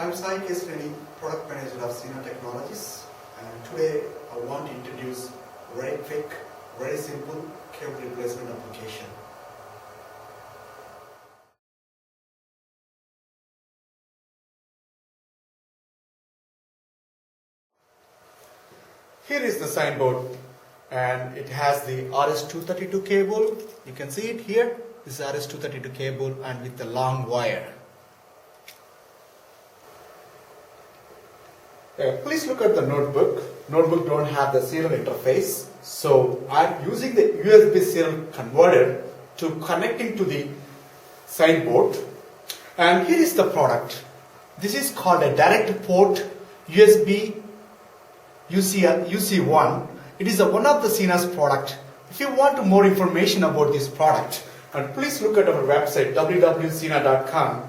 I'm Sena, Product Manager of Sena Technologies, and today I want to introduce a very quick, very simple cable replacement application. Here is the signboard, and it has the RS232 cable. You can see it here. This is RS232 cable and with the long wire. Please look at the notebook. Notebook don't have the serial interface, so I'm using the USB serial converter to connecting to the signboard. And here is the product. This is called a direct port USB UC1. It is one of the Sena's product. If you want more information about this product, and please look at our website www.sena.com.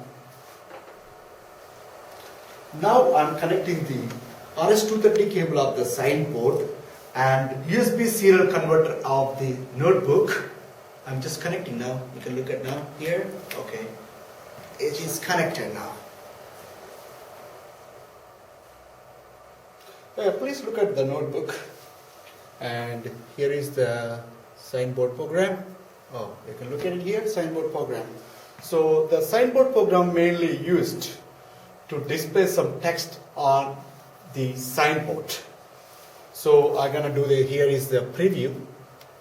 Now I'm connecting the RS230 cable of the signboard and USB serial converter of the notebook. I'm just connecting now. You can look at now here. Okay, it is connected now. Please look at the notebook, and here is the signboard program. Oh, you can look at it here, signboard program. So the signboard program mainly used to display some text on the signboard. So I'm gonna do here is the preview.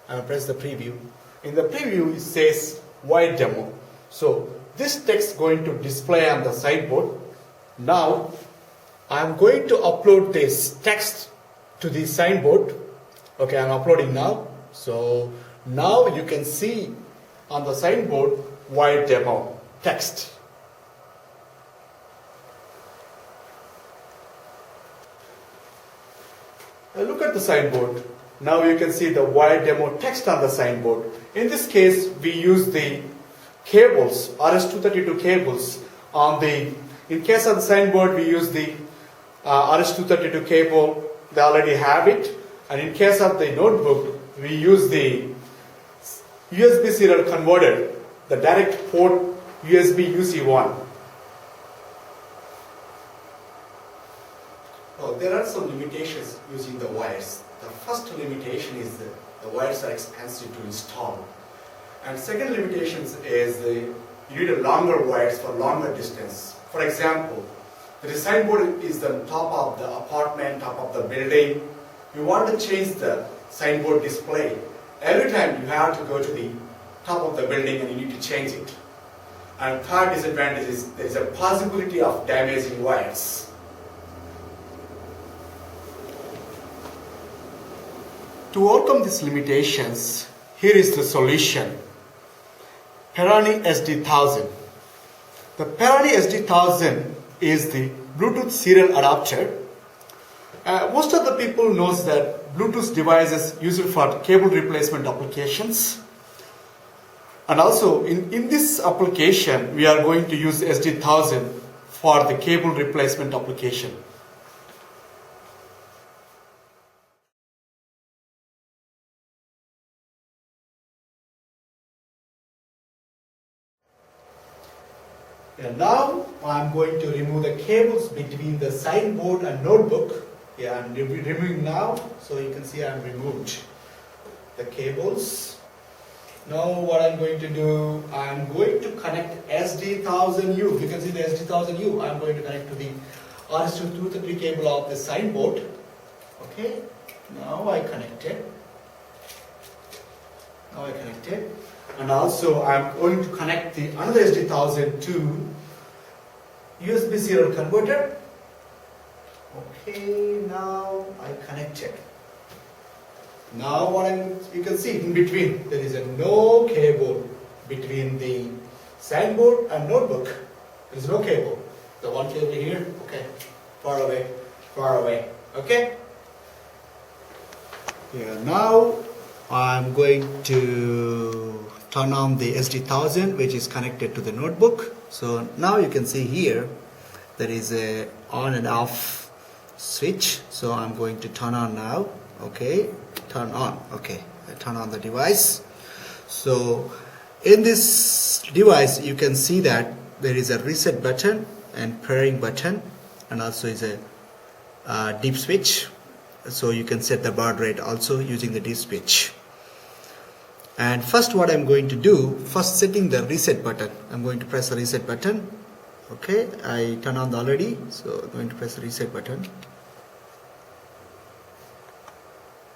I'm gonna press the preview. In the preview it says wide demo. So this text going to display on the signboard. Now I'm going to upload this text to the signboard. Okay, I'm uploading now. So now you can see on the signboard wide demo text. Look at the signboard. Now you can see the wide demo text on the signboard. In this case, we use the cables, RS232 cables on the, in case of the signboard, we use the RS232 cable, they already have it. And in case of the notebook, we use the USB serial converter, the direct port USB UC1. Oh, there are some limitations using the wires. The first limitation is the wires are expensive to install. And second limitation is you need a longer wires for longer distance. For example, the signboard is the top of the apartment, top of the building. You want to change the signboard display. Every time you have to go to the top of the building and you need to change it. And third disadvantage is there is a possibility of damaging wires. To overcome these limitations, here is the solution. Parani-SD1000. The Parani-SD1000 is the Bluetooth serial adapter. Most of the people knows that Bluetooth devices used for cable replacement applications. And also in this application, we are going to use SD1000 for the cable replacement application. And now I'm going to remove the cables between the signboard and notebook. Yeah, I'm removing now, so you can see I'm removed the cables. Now what I'm going to do, I'm going to connect SD1000U. You can see the SD1000U. I'm going to connect to the RS232 cable of the signboard. Okay, now I connected. And also I'm going to connect the another SD1000 to USB serial converter. Okay, now I connected. Now you can see in between there is no cable between the signboard and notebook. There is no cable. The one cable here, okay, far away, okay. Yeah, now I'm going to turn on the SD1000, which is connected to the notebook. So now you can see here there is a on and off switch. So I'm going to turn on now. Okay, turn on. Okay, I turn on the device. So in this device you can see that there is a reset button and pairing button. and also is a deep switch, so you can set the baud rate also using the deep switch. And first what I'm going to do, first setting the reset button, I'm going to press the reset button. Okay, I turn on already, so I'm going to press the reset button.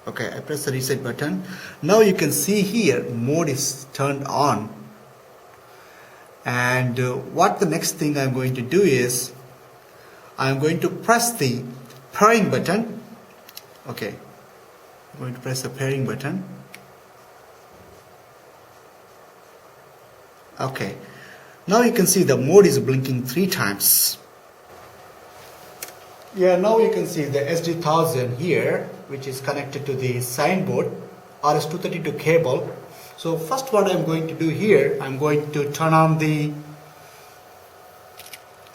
Okay, I press the reset button. Now you can see here mode is turned on. And what the next thing I'm going to do is I'm going to press the pairing button. Okay, I'm going to press the pairing button. Okay, now you can see the mode is blinking 3 times. Yeah, now you can see the SD1000 here, which is connected to the signboard RS232 cable. So first what I'm going to do here, I'm going to turn on the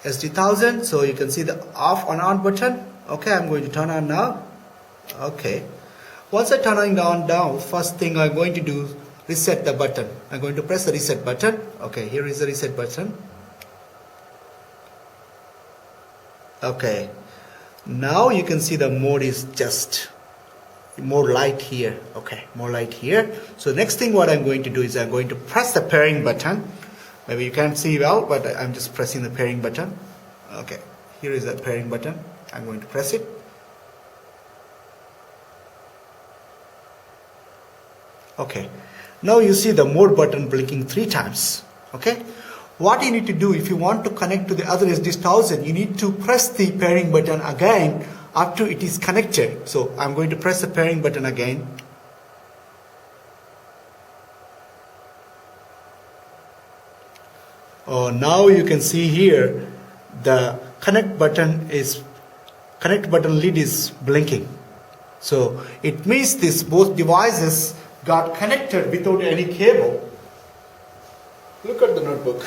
SD1000, so you can see the off and on button. Okay, I'm going to turn on now. Okay, once I turn it on now, first thing I'm going to do, reset the button. I'm going to press the reset button. Okay, here is the reset button. Okay, now you can see the mode is just more light here. Okay, more light here. So next thing what I'm going to do is I'm going to press the pairing button. Maybe you can't see well, but I'm just pressing the pairing button. Okay, here is the pairing button. I'm going to press it. Okay, now you see the mode button blinking 3 times. Okay, what you need to do if you want to connect to the other SD1000, you need to press the pairing button again after it is connected. So I'm going to press the pairing button again. Oh, now you can see here the connect button lead is blinking. So it means this both devices got connected without any cable. Look at the notebook.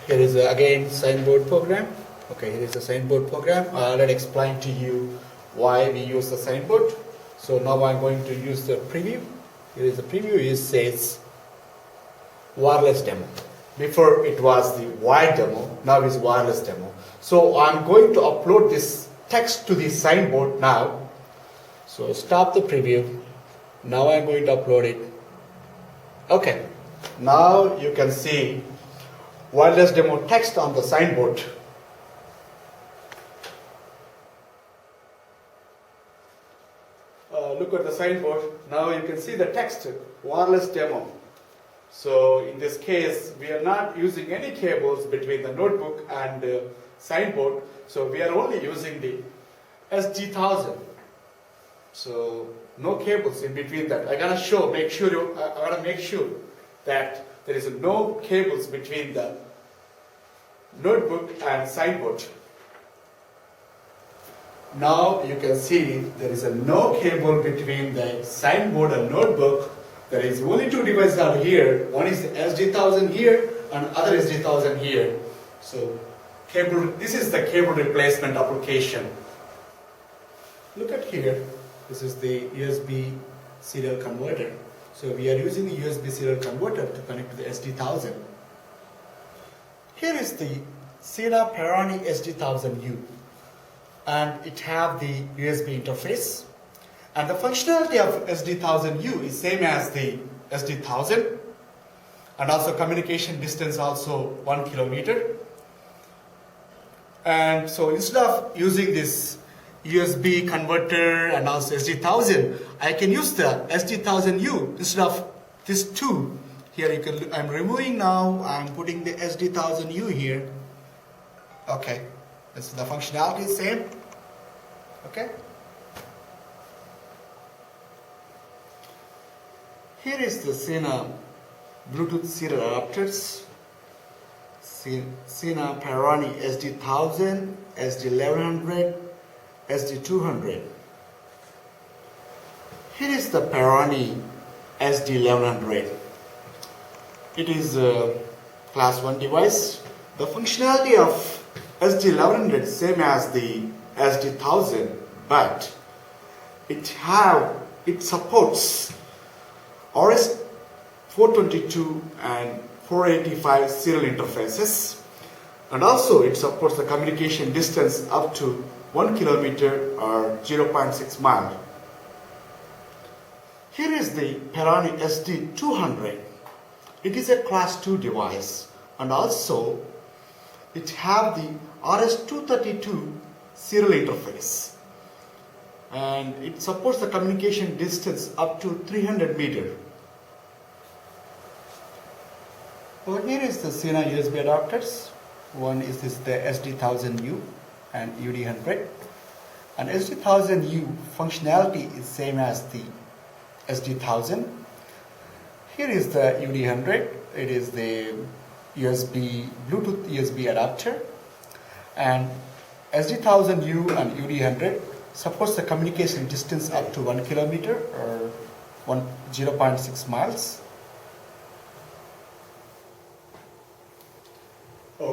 Here is again signboard program. Okay, here is the signboard program. I already explained to you why we use the signboard. So now I'm going to use the preview. Here is the preview. It says wireless demo. Before it was the wired demo, now it's wireless demo. So I'm going to upload this text to the signboard now. So stop the preview. Now I'm going to upload it. Okay, now you can see wireless demo text on the signboard. Look at the signboard. Now you can see the text wireless demo. So in this case, we are not using any cables between the notebook and signboard. So we are only using the SD1000. So no cables in between that. I gotta make sure that there is no cables between the notebook and signboard. Now you can see there is no cable between the signboard and notebook. There is only 2 devices out here. One is the SD1000 here and other SD1000 here. So this is the cable replacement application. Look at here. This is the USB serial converter. So we are using the USB serial converter to connect to the SD1000. Here is the Sena Parani-SD1000U, and it have the USB interface. And the functionality of SD1000U is same as the SD1000, and also communication distance also 1 kilometer. And so instead of using this USB converter and also SD1000, I can use the SD1000U instead of this 2. Here you can, I'm removing now, I'm putting the SD1000U here. Okay, this is the functionality is same. Okay. Here is the Sena Bluetooth serial adapters. Sena Parani-SD1000, SD1100, SD200. Here is the Parani-SD1100. It is a class 1 device. The functionality of SD1100 is same as the SD1000, but it supports RS422 and 485 serial interfaces. And also it supports the communication distance up to 1 kilometer or 0.6 mile. Here is the Parani-SD1000. It is a class 2 device, and also it have the RS-232 serial interface, and it supports the communication distance up to 300 meter. Over here is the Sena USB adapters. One is the SD1000U and UD100. And SD1000U functionality is same as the SD1000. Here is the UD100. It is the Bluetooth USB adapter. And SD1000U and UD100 supports the communication distance up to 1 kilometer or 0.6 miles.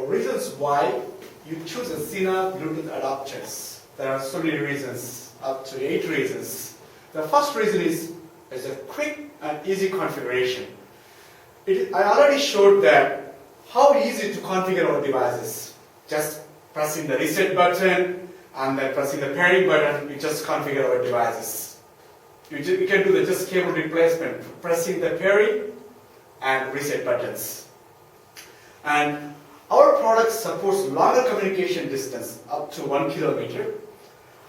Reasons why you choose a Sena Bluetooth adapters. There are so many reasons, up to 8 reasons. The first reason is a quick and easy configuration. I already showed that how easy to configure our devices. Just pressing the reset button and then pressing the pairing button, we just configure our devices. You can do the just cable replacement, pressing the pairing and reset buttons. And our product supports longer communication distance up to 1 kilometer.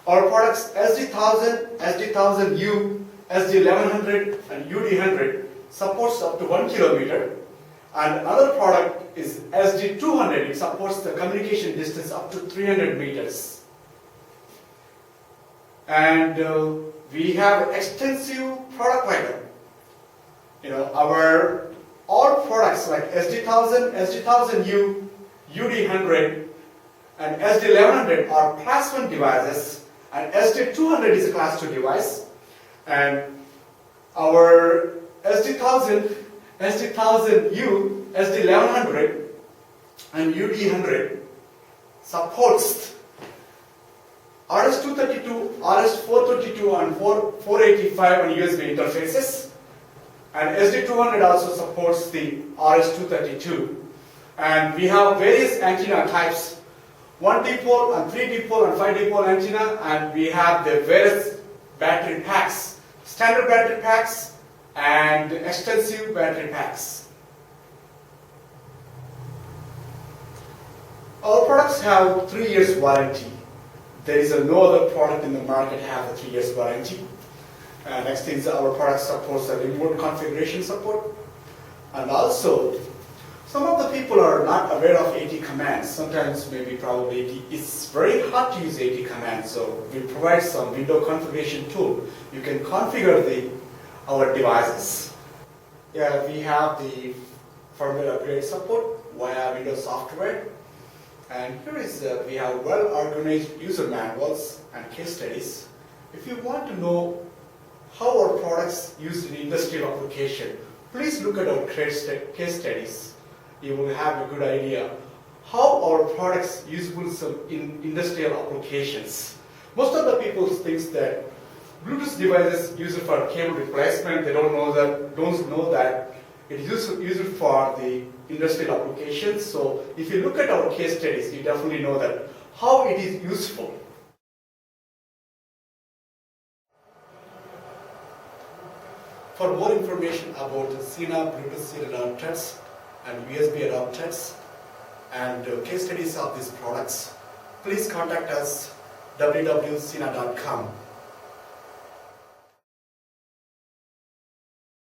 Our products SD1000, SD1000U, SD1100 and UD100 supports up to 1 kilometer. And another product is SD200. It supports the communication distance up to 300 meters. And we have extensive product lineup. Our all products like SD1000, SD1000U, UD100 and SD1100 are class 1 devices, and SD200 is a class 2 device. And our SD1000, SD1000U, SD1100 and UD100 supports RS-232, RS-432 and 485 and USB interfaces. And SD200 also supports the RS-232. And we have various antenna types, 1 dipole and 3 dipole and 5 dipole antenna, and we have the various battery packs, standard battery packs and extensive battery packs. Our products have 3 years warranty. There is no other product in the market have a 3 years warranty. Next is our product supports the remote configuration support. And also, some of the people are not aware of AT commands. Sometimes probably it's very hard to use AT commands. So we provide some window configuration tool. You can configure our devices. Yeah, we have the firmware upgrade support via Windows software. And here is we have well-organized user manuals and case studies. If you want to know how our products used in industrial application, please look at our case studies. You will have a good idea how our products useful in industrial applications. Most of the people think that Bluetooth devices used for cable replacement. They don't know that it is used for the industrial applications. So if you look at our case studies, you definitely know that how it is useful. For more information about Sena Bluetooth serial adapters and USB adapters and case studies of these products, please contact us www.sena.com.